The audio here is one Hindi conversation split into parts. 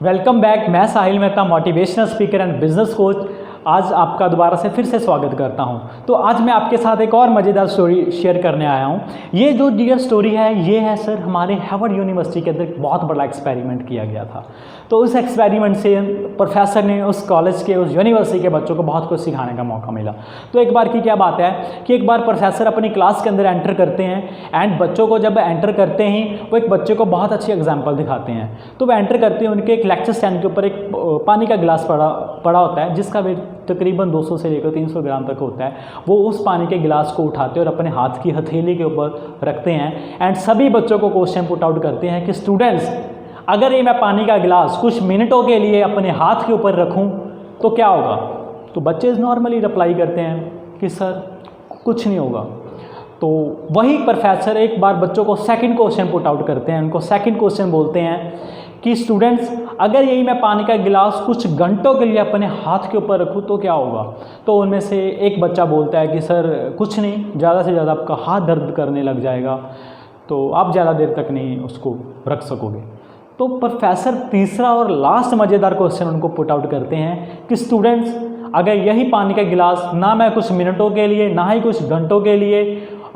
Welcome back. मैं Sahil Mehta, motivational speaker and business coach. आज आपका दोबारा से फिर से स्वागत करता हूं। तो आज मैं आपके साथ एक और मज़ेदार स्टोरी शेयर करने आया हूं। ये जो डियर स्टोरी है ये है सर हमारे हार्वर्ड यूनिवर्सिटी के अंदर बहुत बड़ा एक्सपेरिमेंट किया गया था। तो उस एक्सपेरिमेंट से प्रोफेसर ने उस कॉलेज के उस यूनिवर्सिटी के बच्चों को बहुत कुछ सिखाने का मौका मिला। तो एक बार की क्या बात है कि एक बार प्रोफेसर अपनी क्लास के अंदर एंटर करते हैं एंड बच्चों को जब एंटर करते ही वो एक बच्चे को बहुत अच्छी एग्जाम्पल दिखाते हैं। तो वो एंटर करते हैं, उनके एक लेक्चर स्टैंड के ऊपर एक पानी का गिलास पड़ा होता है जिसका वेट तकरीबन 200 से लेकर 300 ग्राम तक होता है। वो उस पानी के गिलास को उठाते हैं और अपने हाथ की हथेली के ऊपर रखते हैं एंड सभी बच्चों को क्वेश्चन पुट आउट करते हैं कि स्टूडेंट्स, अगर ये मैं पानी का गिलास कुछ मिनटों के लिए अपने हाथ के ऊपर रखूं तो क्या होगा। तो बच्चे नॉर्मली रिप्लाई करते हैं कि सर कुछ नहीं होगा। तो वही प्रोफेसर एक बार बच्चों को सेकंड क्वेश्चन पुट आउट करते हैं। उनको सेकंड क्वेश्चन बोलते हैं कि स्टूडेंट्स, अगर यही मैं पानी का गिलास कुछ घंटों के लिए अपने हाथ के ऊपर रखूं तो क्या होगा। तो उनमें से एक बच्चा बोलता है कि सर कुछ नहीं, ज़्यादा से ज़्यादा आपका हाथ दर्द करने लग जाएगा, तो आप ज़्यादा देर तक नहीं उसको रख सकोगे। तो प्रोफेसर तीसरा और लास्ट मज़ेदार क्वेश्चन उनको पुट आउट करते हैं कि स्टूडेंट्स, अगर यही पानी का गिलास ना मैं कुछ मिनटों के लिए ना ही कुछ घंटों के लिए,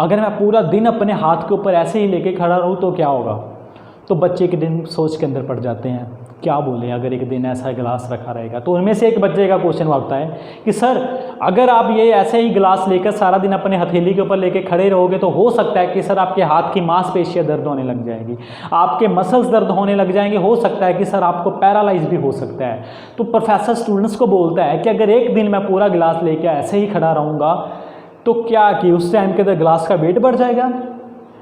अगर मैं पूरा दिन अपने हाथ के ऊपर ऐसे ही लेके खड़ा रहूँ तो क्या होगा। तो बच्चे एक दिन सोच के अंदर पड़ जाते हैं, क्या बोले अगर एक दिन ऐसा गिलास रखा रहेगा। तो उनमें से एक बच्चे का क्वेश्चन उठता है कि सर, अगर आप ये ऐसे ही गिलास लेकर सारा दिन अपने हथेली के ऊपर लेके खड़े रहोगे तो हो सकता है कि सर आपके हाथ की मांसपेशियां दर्द होने लग जाएंगी, आपके मसल्स दर्द होने लग जाएंगे, हो सकता है कि सर आपको पैरालाइज भी हो सकता है। तो प्रोफेसर स्टूडेंट्स को बोलता है कि अगर एक दिन मैं पूरा गिलास लेके ऐसे ही खड़ा रहूँगा तो क्या कि उस टाइम के अंदर गिलास का वेट बढ़ जाएगा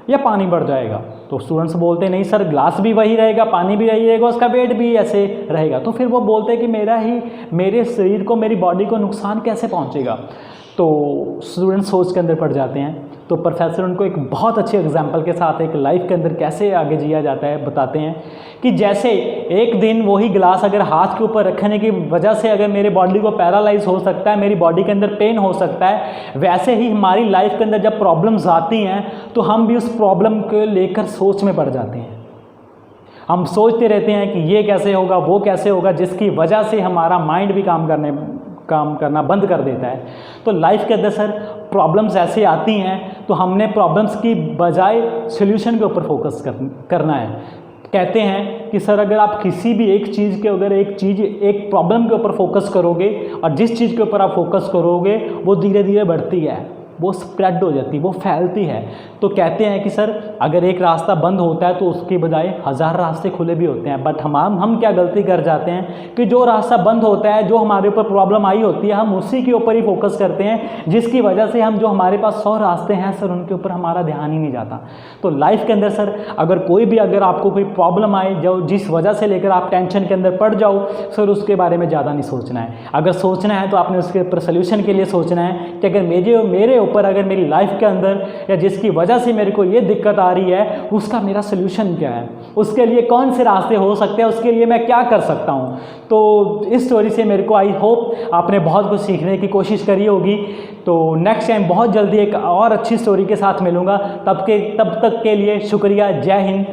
या पानी बढ़ जाएगा। तो स्टूडेंट्स बोलते हैं नहीं सर, ग्लास भी वही रहेगा, पानी भी वही रहेगा, उसका वेट भी ऐसे रहेगा। तो फिर वो बोलते हैं कि मेरे शरीर को, मेरी बॉडी को नुकसान कैसे पहुंचेगा। तो स्टूडेंट्स सोच के अंदर पड़ जाते हैं। तो प्रोफेसर उनको एक बहुत अच्छे एग्जाम्पल के साथ एक लाइफ के अंदर कैसे आगे जिया जाता है बताते हैं कि जैसे एक दिन वही गिलास अगर हाथ के ऊपर रखने की वजह से अगर मेरी बॉडी को पैरालाइज हो सकता है, मेरी बॉडी के अंदर पेन हो सकता है, वैसे ही हमारी लाइफ के अंदर जब प्रॉब्लम्स आती हैं तो हम भी उस प्रॉब्लम को लेकर सोच में पड़ जाते हैं। हम सोचते रहते हैं कि ये कैसे होगा, वो कैसे होगा, जिसकी वजह से हमारा माइंड भी काम करना बंद कर देता है। तो लाइफ के अंदर सर प्रॉब्लम्स ऐसे आती हैं तो हमने प्रॉब्लम्स की बजाय सॉल्यूशन के ऊपर फोकस करना है। कहते हैं कि सर अगर आप किसी भी एक चीज़ के अगर एक प्रॉब्लम के ऊपर फोकस करोगे और जिस चीज़ के ऊपर आप फोकस करोगे वो धीरे धीरे बढ़ती है, वो स्प्रेड हो जाती है, वो फैलती है। तो कहते हैं कि सर अगर एक रास्ता बंद होता है तो उसके बजाय 1000 रास्ते खुले भी होते हैं। बट हम क्या गलती कर जाते हैं कि जो रास्ता बंद होता है, जो हमारे ऊपर प्रॉब्लम आई होती है, हम उसी के ऊपर ही फोकस करते हैं, जिसकी वजह से हम जो हमारे पास 100 रास्ते हैं सर उनके ऊपर हमारा ध्यान ही नहीं जाता। तो लाइफ के अंदर सर अगर आपको कोई प्रॉब्लम आए जो जिस वजह से लेकर आप टेंशन के अंदर पड़ जाओ सर, उसके बारे में ज़्यादा नहीं सोचना है। अगर सोचना है तो आपने उसके ऊपर सोल्यूशन के लिए सोचना है कि अगर मेरे ऊपर अगर मेरी लाइफ के अंदर या जिसकी वजह से मेरे को ये दिक्कत आ रही है उसका मेरा सोल्यूशन क्या है, उसके लिए कौन से रास्ते हो सकते हैं, उसके लिए मैं क्या कर सकता हूँ। तो इस स्टोरी से मेरे को आई होप आपने बहुत कुछ सीखने की कोशिश करी होगी। तो नेक्स्ट टाइम बहुत जल्दी एक और अच्छी स्टोरी के साथ मिलूँगा। तब तक के लिए शुक्रिया। जय हिंद।